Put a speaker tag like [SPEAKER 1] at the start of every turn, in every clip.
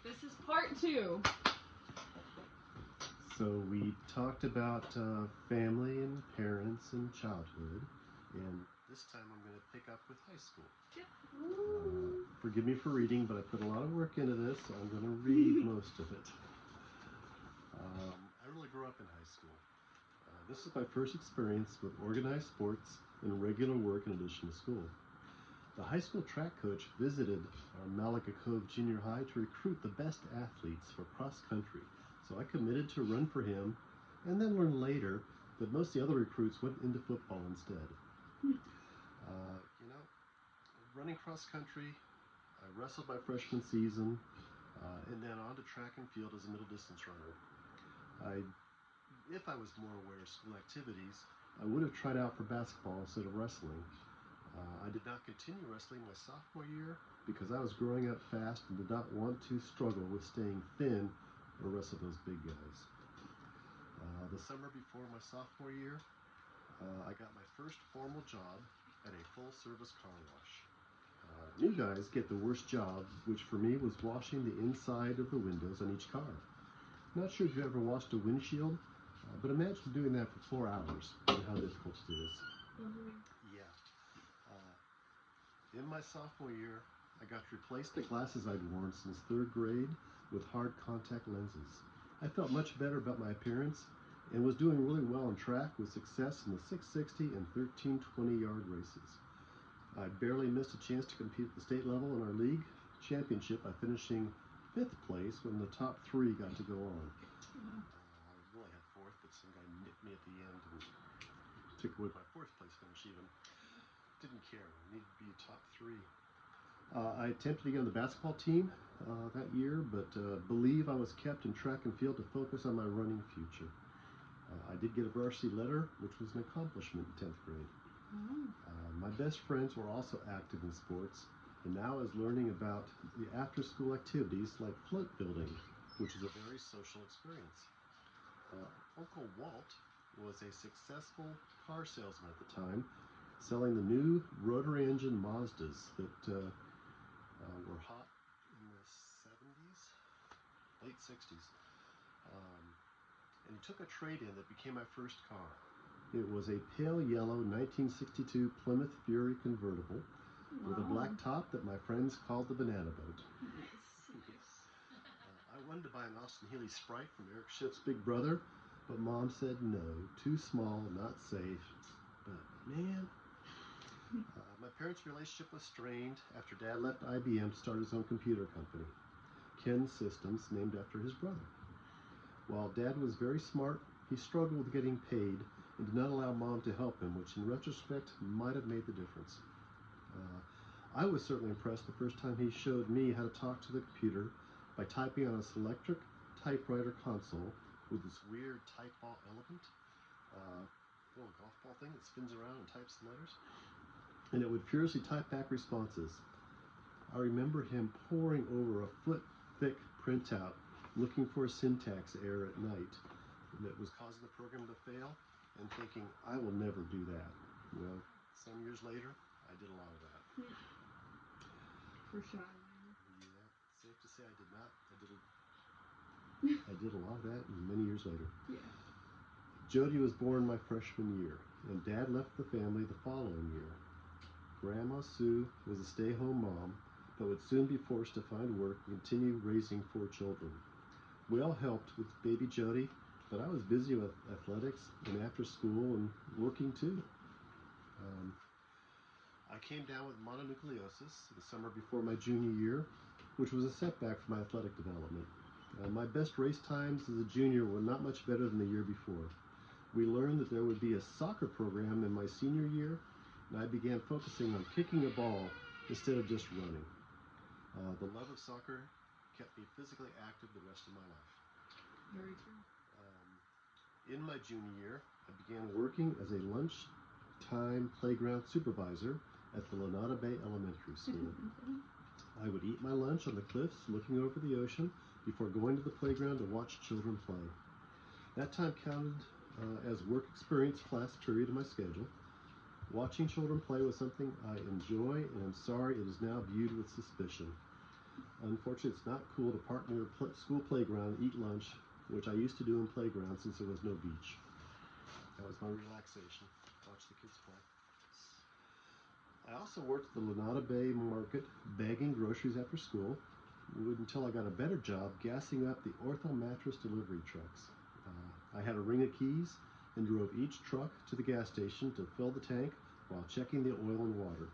[SPEAKER 1] This is part 2.
[SPEAKER 2] So we talked about family and parents and childhood, and this time I'm going to pick up with high school.
[SPEAKER 1] Yep.
[SPEAKER 2] Forgive me for reading, but I put a lot of work into this, so I'm going to read most of it. I really grew up in high school. This is my first experience with organized sports and regular work in addition to school. The high school track coach visited our Malaga Cove Junior High to recruit the best athletes for cross country. So I committed to run for him and then learned later that most of the other recruits went into football instead. Running cross country, I wrestled my freshman season and then on to track and field as a middle distance runner. If I was more aware of school activities, I would have tried out for basketball instead of wrestling. I did not continue wrestling my sophomore year because I was growing up fast and did not want to struggle with staying thin or wrestle those big guys. The summer before my sophomore year, I got my first formal job at a full-service car wash. New guys get the worst job, which for me was washing the inside of the windows on each car. Not sure if you ever washed a windshield, but imagine doing that for 4 hours and how difficult it is. Yeah. In my sophomore year, I got to replace the glasses I'd worn since 3rd grade with hard contact lenses. I felt much better about my appearance and was doing really well on track with success in the 660 and 1320-yard races. I barely missed a chance to compete at the state level in our league championship by finishing 5th place when the top 3 got to go on. I really had 4th, but some guy nicked me at the end and took away my 4th place finish even. Didn't care, I needed to be a top 3. I attempted to get on the basketball team that year, but believe I was kept in track and field to focus on my running future. I did get a varsity letter, which was an accomplishment in 10th grade. My best friends were also active in sports, and now I was learning about the after-school activities like float building, which is a very social experience. Uncle Walt was a successful car salesman at the time, selling the new rotary engine Mazdas that were hot in the 70s, late 60s. And he took a trade-in that became my first car. It was a pale yellow 1962 Plymouth Fury convertible with a black top that my friends called the banana boat. Nice. I wanted to buy an Austin Healey Sprite from Eric Schiff's big brother, but Mom said no, too small, not safe. But man, my parents' relationship was strained after Dad left IBM to start his own computer company, Ken Systems, named after his brother. While Dad was very smart, he struggled with getting paid and did not allow Mom to help him, which in retrospect might have made the difference. I was certainly impressed the first time he showed me how to talk to the computer by typing on a Selectric typewriter console with this weird type ball element, little golf ball thing that spins around and types the letters, and it would furiously type back responses. I remember him poring over a foot-thick printout looking for a syntax error at night that was causing the program to fail and thinking, I will never do that. Well, some years later, I did a lot of that.
[SPEAKER 1] For sure.
[SPEAKER 2] Yeah, safe to say I did not. I did a lot of that many years later.
[SPEAKER 1] Yeah.
[SPEAKER 2] Jody was born my freshman year, and Dad left the family the following year. Grandma Sue was a stay-home mom, but would soon be forced to find work and continue raising 4 children. We all helped with baby Jody, but I was busy with athletics and after school and working too. I came down with mononucleosis the summer before my junior year, which was a setback for my athletic development. My best race times as a junior were not much better than the year before. We learned that there would be a soccer program in my senior year, and I began focusing on kicking a ball instead of just running. The love of soccer kept me physically active the rest of my life.
[SPEAKER 1] Very true.
[SPEAKER 2] In my junior year, I began working as a lunchtime playground supervisor at the Lanada Bay Elementary School. I would eat my lunch on the cliffs looking over the ocean before going to the playground to watch children play. That time counted as work experience class period in my schedule. Watching children play was something I enjoy, and I'm sorry it is now viewed with suspicion. Unfortunately, it's not cool to park near a school playground and eat lunch, which I used to do in playgrounds since there was no beach. That was my relaxation. Watch the kids play. I also worked at the Lanada Bay Market bagging groceries after school until I got a better job gassing up the Ortho mattress delivery trucks. I had a ring of keys and drove each truck to the gas station to fill the tank while checking the oil and water.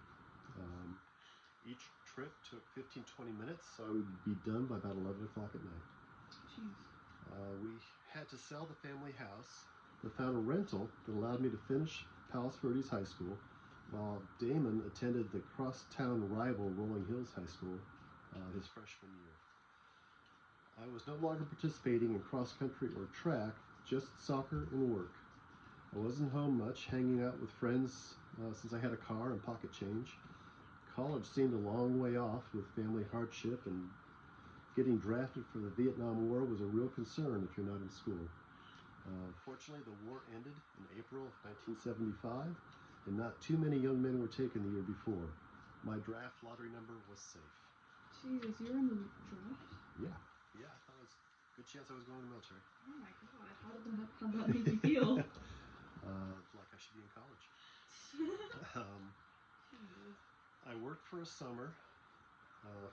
[SPEAKER 2] Each trip took 15-20 minutes, so I would be done by about 11 o'clock at night.
[SPEAKER 1] Jeez.
[SPEAKER 2] We had to sell the family house, but found a rental that allowed me to finish Palos Verdes High School, while Damon attended the crosstown rival Rolling Hills High School his freshman year. I was no longer participating in cross country or track, just soccer and work. I wasn't home much, hanging out with friends since I had a car and pocket change. College seemed a long way off with family hardship, and getting drafted for the Vietnam War was a real concern if you're not in school. Fortunately, the war ended in April of 1975, and not too many young men were taken the year before. My draft lottery number was safe.
[SPEAKER 1] Jesus, you were in the draft?
[SPEAKER 2] Yeah, I thought it was a good chance I was going to the military.
[SPEAKER 1] Oh my god, how'd that make you feel?
[SPEAKER 2] Like I should be in college. I worked for a summer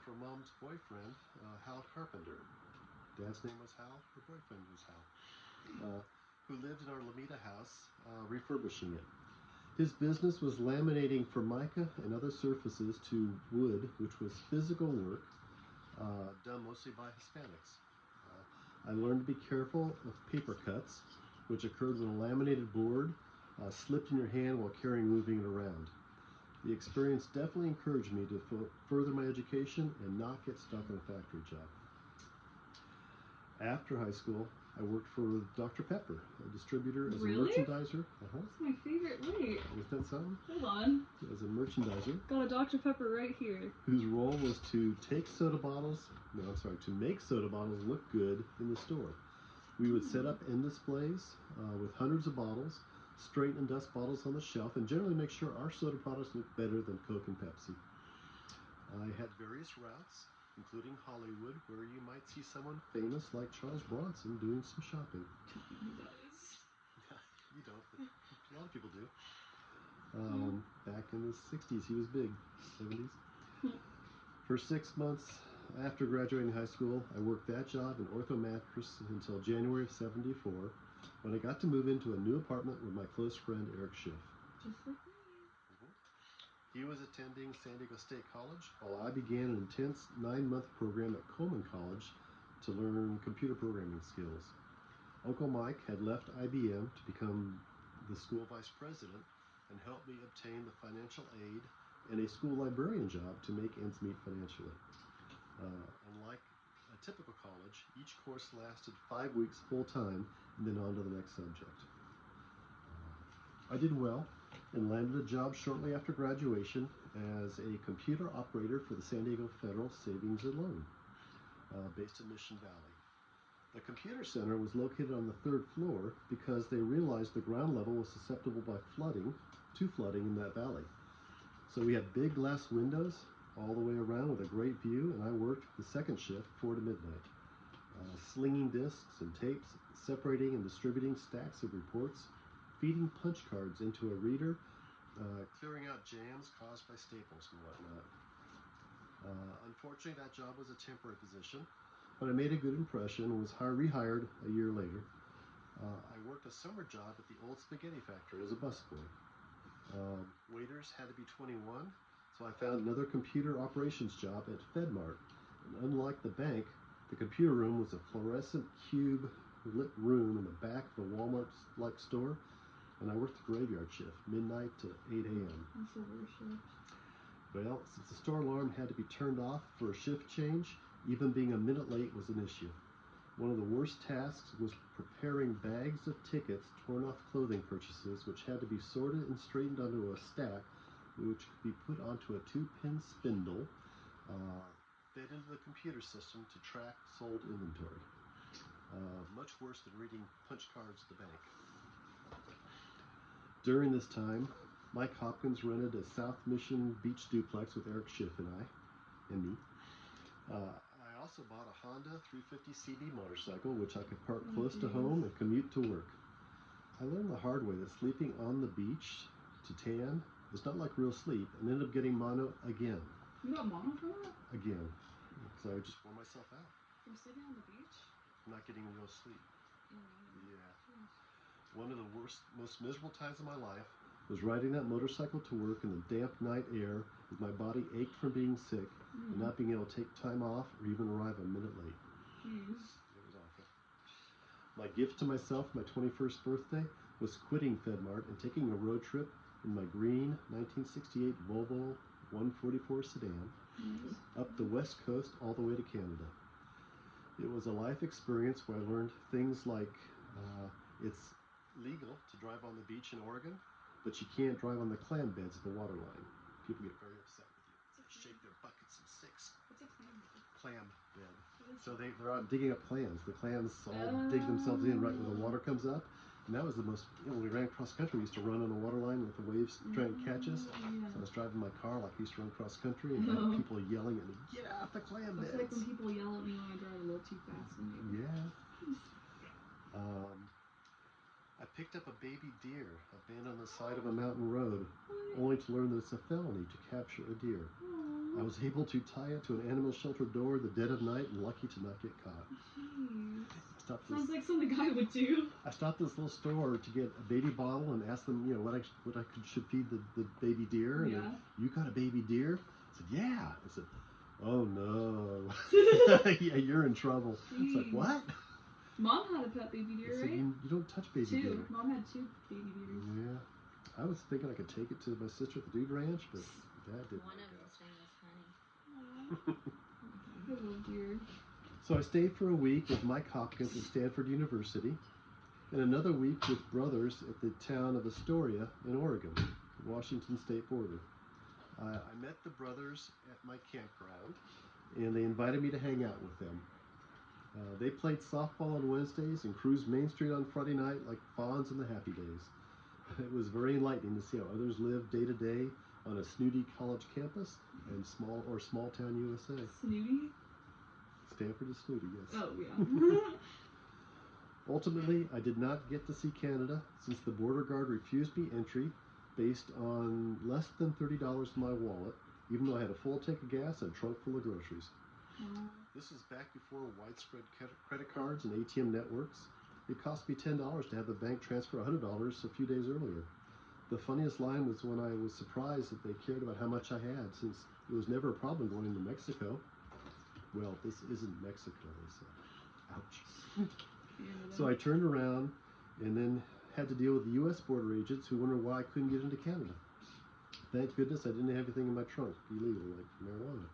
[SPEAKER 2] for Mom's boyfriend, Hal Carpenter. Dad's name was Hal, her boyfriend was Hal, who lived in our Lomita house, refurbishing it. His business was laminating formica and other surfaces to wood, which was physical work done mostly by Hispanics. I learned to be careful of paper cuts, which occurred when a laminated board slipped in your hand while moving it around. The experience definitely encouraged me to further my education and not get stuck in a factory job. After high school, I worked for Dr. Pepper, a distributor as a merchandiser.
[SPEAKER 1] That's my favorite. Wait.
[SPEAKER 2] Is that something?
[SPEAKER 1] Hold on.
[SPEAKER 2] As a merchandiser.
[SPEAKER 1] Got a Dr. Pepper right here.
[SPEAKER 2] Whose role was to make soda bottles look good in the store. We would set up end displays with hundreds of bottles, straighten and dust bottles on the shelf, and generally make sure our soda products look better than Coke and Pepsi. I had various routes, including Hollywood, where you might see someone famous like Charles Bronson doing some shopping.
[SPEAKER 1] He does.
[SPEAKER 2] You don't, but a lot of people do. Back in the 60s, he was big. 70s. For 6 months after graduating high school, I worked that job in Ortho Mattress until January of '74, when I got to move into a new apartment with my close friend Eric Schiff.
[SPEAKER 1] Just like me.
[SPEAKER 2] He was attending San Diego State College, while I began an intense 9-month program at Coleman College to learn computer programming skills. Uncle Mike had left IBM to become the school vice president and helped me obtain the financial aid and a school librarian job to make ends meet financially. Unlike a typical college, each course lasted 5 weeks full-time and then on to the next subject. I did well and landed a job shortly after graduation as a computer operator for the San Diego Federal Savings and Loan, based in Mission Valley. The computer center was located on the 3rd floor because they realized the ground level was susceptible to flooding in that valley. So we had big glass windows all the way around with a great view, and I worked the second shift, 4 to midnight, slinging disks and tapes, separating and distributing stacks of reports, feeding punch cards into a reader, clearing out jams caused by staples and whatnot. Unfortunately, that job was a temporary position, but I made a good impression and was rehired a year later. I worked a summer job at the old spaghetti factory as a busboy. Waiters had to be 21, so I found another computer operations job at FedMart. And unlike the bank, the computer room was a fluorescent cube lit room in the back of a Walmart-like store, and I worked the graveyard shift, midnight to 8 a.m.
[SPEAKER 1] That's the worst shift.
[SPEAKER 2] Well, since the store alarm had to be turned off for a shift change, even being a minute late was an issue. One of the worst tasks was preparing bags of tickets torn off clothing purchases, which had to be sorted and straightened onto a stack, which could be put onto a 2-pin spindle, fed into the computer system to track sold inventory. Much worse than reading punch cards at the bank. During this time, Mike Hopkins rented a South Mission Beach duplex with Eric Schiff and me. I also bought a Honda 350 CB motorcycle, which I could park
[SPEAKER 1] Oh,
[SPEAKER 2] close to
[SPEAKER 1] geez.
[SPEAKER 2] home and commute to work. I learned the hard way that sleeping on the beach to tan is not like real sleep, and ended up getting mono again.
[SPEAKER 1] You got mono from that?
[SPEAKER 2] Again. Because I would just wore myself out.
[SPEAKER 1] From sleeping on the beach?
[SPEAKER 2] I'm not getting real sleep.
[SPEAKER 1] Yeah.
[SPEAKER 2] Yeah. One of the most miserable times of my life was riding that motorcycle to work in the damp night air as my body ached from being sick and not being able to take time off or even arrive a minute late.
[SPEAKER 1] Jeez.
[SPEAKER 2] It was awful. My gift to myself for my 21st birthday was quitting FedMart and taking a road trip in my green 1968 Volvo 144 sedan up the west coast all the way to Canada. It was a life experience where I learned things like it's legal to drive on the beach in Oregon, but you can't drive on the clam beds at the waterline. People get very upset with you. They shake their buckets and sticks.
[SPEAKER 1] What's a clam bed?
[SPEAKER 2] Clam bed. So they're out digging up clams. The clams all dig themselves in right where the water comes up. And that was the most, when we ran cross country, we used to run on the water line with the waves trying to catch us.
[SPEAKER 1] Yeah.
[SPEAKER 2] So I was driving my car like I used to run cross country, and I had people yelling at me, "Get off the clam beds!"
[SPEAKER 1] It's like when people yell at me when I drive a little too fast.
[SPEAKER 2] Yeah. I picked up a baby deer abandoned on the side of a mountain road, only to learn that it's a felony to capture a deer.
[SPEAKER 1] Aww.
[SPEAKER 2] I was able to tie it to an animal shelter door in the dead of night, and lucky to not get caught.
[SPEAKER 1] Jeez.
[SPEAKER 2] Sounds
[SPEAKER 1] like something a guy would do.
[SPEAKER 2] I stopped this little store to get a baby bottle and asked them, what I should feed the baby deer. And
[SPEAKER 1] Yeah.
[SPEAKER 2] you got a baby deer? I said, yeah. I said, oh no. Yeah, you're in trouble.
[SPEAKER 1] Jeez.
[SPEAKER 2] It's like, what?
[SPEAKER 1] Mom had a pet baby deer,
[SPEAKER 2] said,
[SPEAKER 1] right?
[SPEAKER 2] you don't touch baby deer.
[SPEAKER 1] Mom had 2 baby deers.
[SPEAKER 2] Yeah. I was thinking I could take it to my sister at the Dude Ranch, but that didn't
[SPEAKER 3] One
[SPEAKER 2] work
[SPEAKER 3] of
[SPEAKER 2] out.
[SPEAKER 3] them's name was Honey.
[SPEAKER 1] I love deer.
[SPEAKER 2] So I stayed for a week with Mike Hopkins at Stanford University, and another week with brothers at the town of Astoria in Oregon, Washington state border. I met the brothers at my campground, and they invited me to hang out with them. They played softball on Wednesdays and cruised Main Street on Friday night like fawns in the happy days. It was very enlightening to see how others live day to day on a snooty college campus in small town USA.
[SPEAKER 1] Snooty?
[SPEAKER 2] Stanford is snooty, yes.
[SPEAKER 1] Oh, yeah.
[SPEAKER 2] Ultimately, I did not get to see Canada since the border guard refused me entry based on less than $30 in my wallet, even though I had a full tank of gas and a trunk full of groceries. This was back before widespread credit cards and ATM networks. It cost me $10 to have the bank transfer $100 a few days earlier. The funniest line was when I was surprised that they cared about how much I had, since it was never a problem going into Mexico. Well, this isn't Mexico, they said. Ouch. So I turned around and then had to deal with the U.S. border agents who wondered why I couldn't get into Canada. Thank goodness I didn't have anything in my trunk illegal, like marijuana.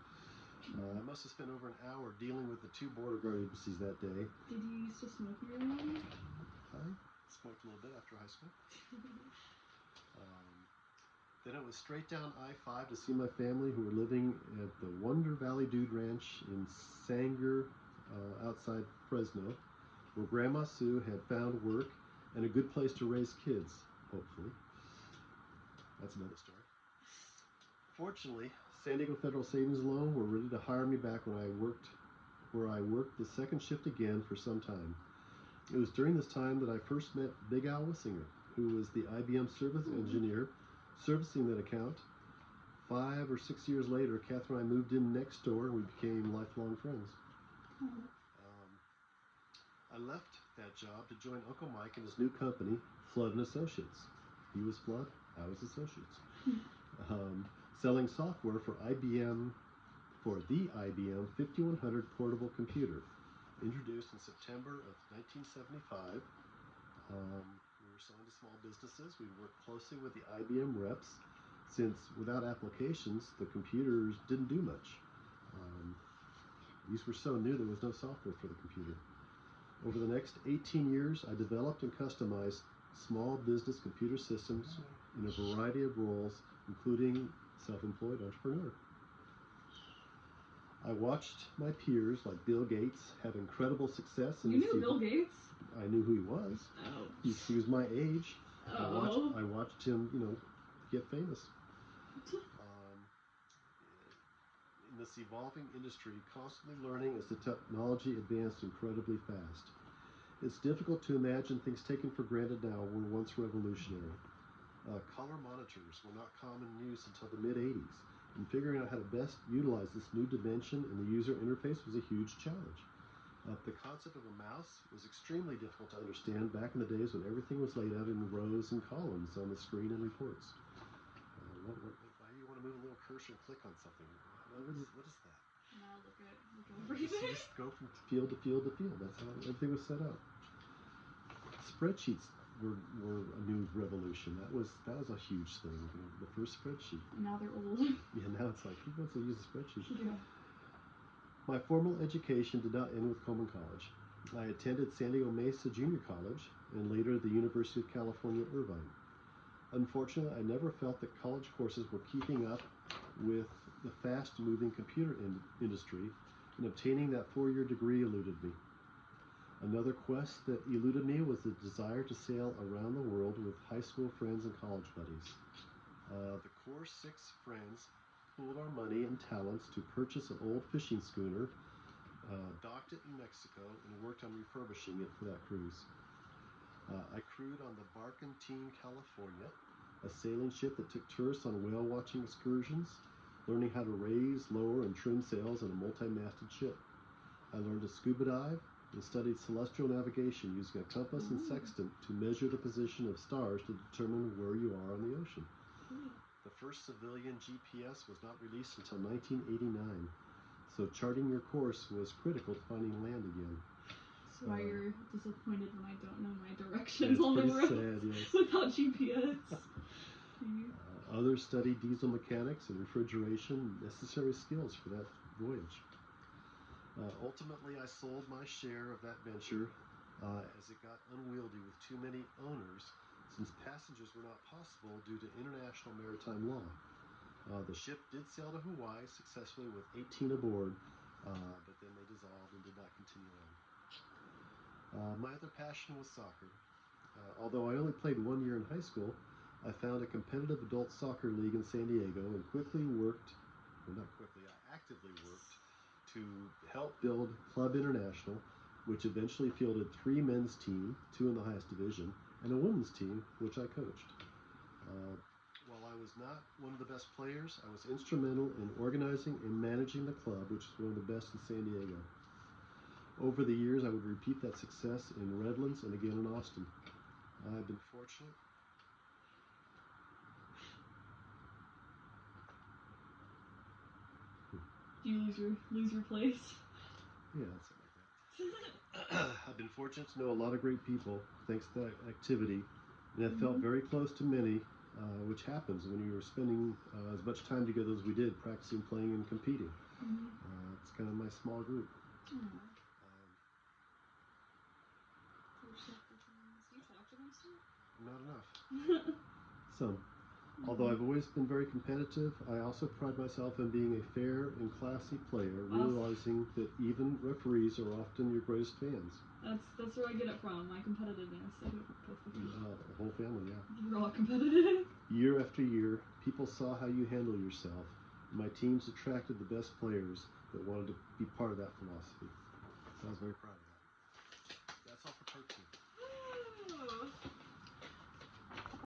[SPEAKER 2] I must have spent over an hour dealing with the 2 border guard agencies that day.
[SPEAKER 1] Did you used to smoke marijuana?
[SPEAKER 2] I smoked a little bit after high school. Then it was straight down I-5 to see my family, who were living at the Wonder Valley Dude Ranch in Sanger, outside Fresno, where Grandma Sue had found work and a good place to raise kids, hopefully. That's another story. Fortunately, San Diego Federal Savings and Loan were ready to hire me back where I worked the second shift again for some time. It was during this time that I first met Big Al Wissinger, who was the IBM service engineer servicing that account. 5 or 6 years later, Catherine and I moved in next door, and we became lifelong friends. I left that job to join Uncle Mike and his new company, Flood and Associates. He was Flood, I was Associates. Selling software for the IBM 5100 portable computer, introduced in September of 1975. We were selling to small businesses. We worked closely with the IBM reps, since without applications, the computers didn't do much. These were so new, there was no software for the computer. Over the next 18 years, I developed and customized small business computer systems in a variety of roles, including self-employed entrepreneur. I watched my peers like Bill Gates have incredible success in
[SPEAKER 1] You knew Bill Gates?
[SPEAKER 2] I knew who he was.
[SPEAKER 1] Oh.
[SPEAKER 2] He was my age.
[SPEAKER 1] Oh.
[SPEAKER 2] I watched him, get famous. In in this evolving industry, constantly learning as the technology advanced incredibly fast. It's difficult to imagine things taken for granted now were once revolutionary. Color monitors were not common use until the mid-80s, and figuring out how to best utilize this new dimension in the user interface was a huge challenge. The concept of a mouse was extremely difficult to understand back in the days when everything was laid out in rows and columns on the screen and reports. Why do you want to move a little cursor and click on something? What is that?
[SPEAKER 1] Now look over everything.
[SPEAKER 2] Just go from field to field to field. That's how everything was set up. Spreadsheets were a new revolution. That was a huge thing. The first spreadsheet.
[SPEAKER 1] And now they're old.
[SPEAKER 2] Yeah, now it's like, who wants to use a spreadsheet?
[SPEAKER 1] Yeah.
[SPEAKER 2] My formal education did not end with Coleman College. I attended San Diego Mesa Junior College and later the University of California, Irvine. Unfortunately, I never felt that college courses were keeping up with the fast-moving computer industry, and obtaining that four-year degree eluded me. Another quest that eluded me was the desire to sail around the world with high school friends and college buddies. The core 6 friends pooled our money and talents to purchase an old fishing schooner, docked it in Mexico, and worked on refurbishing it for that cruise. I crewed on the Barkentine, California, a sailing ship that took tourists on whale watching excursions, learning how to raise, lower, and trim sails on a multi-masted ship. I learned to scuba dive and studied celestial navigation using a compass and sextant to measure the position of stars to determine where you are on the ocean. The first civilian GPS was not released until 1989, so charting your course was critical to finding land again.
[SPEAKER 1] That's why you're disappointed when I don't know my directions
[SPEAKER 2] It's
[SPEAKER 1] on the
[SPEAKER 2] pretty
[SPEAKER 1] road
[SPEAKER 2] sad, yes.
[SPEAKER 1] without GPS.
[SPEAKER 2] Others studied diesel mechanics and refrigeration, necessary skills for that voyage. Ultimately, I sold my share of that venture as it got unwieldy with too many owners, since passengers were not possible due to international maritime law. The ship did sail to Hawaii successfully with 18 aboard, but then they dissolved and did not continue on. My other passion was soccer. Although I only played 1 year in high school, I found a competitive adult soccer league in San Diego and I actively worked to help build Club International, which eventually fielded 3 men's teams, 2 in the highest division, and a women's team, which I coached. While I was not one of the best players, I was instrumental in organizing and managing the club, which is one of the best in San Diego. Over the years, I would repeat that success in Redlands and again in Austin. I've been fortunate.
[SPEAKER 1] Do you lose your place?
[SPEAKER 2] Yeah, something like that. I've been fortunate to know a lot of great people thanks to that activity, and I felt very close to many, which happens when you're spending as much time together as we did, practicing, playing, and competing. It's kind of my small group.
[SPEAKER 1] Do you talk to them still?
[SPEAKER 2] Not enough. Some. Although I've always been very competitive, I also pride myself in being a fair and classy player, realizing that even referees are often your greatest fans.
[SPEAKER 1] That's where I get it from, my competitiveness.
[SPEAKER 2] The whole family, yeah.
[SPEAKER 1] You're all competitive.
[SPEAKER 2] Year after year, people saw how you handle yourself. My teams attracted the best players that wanted to be part of that philosophy. So I was very proud of that.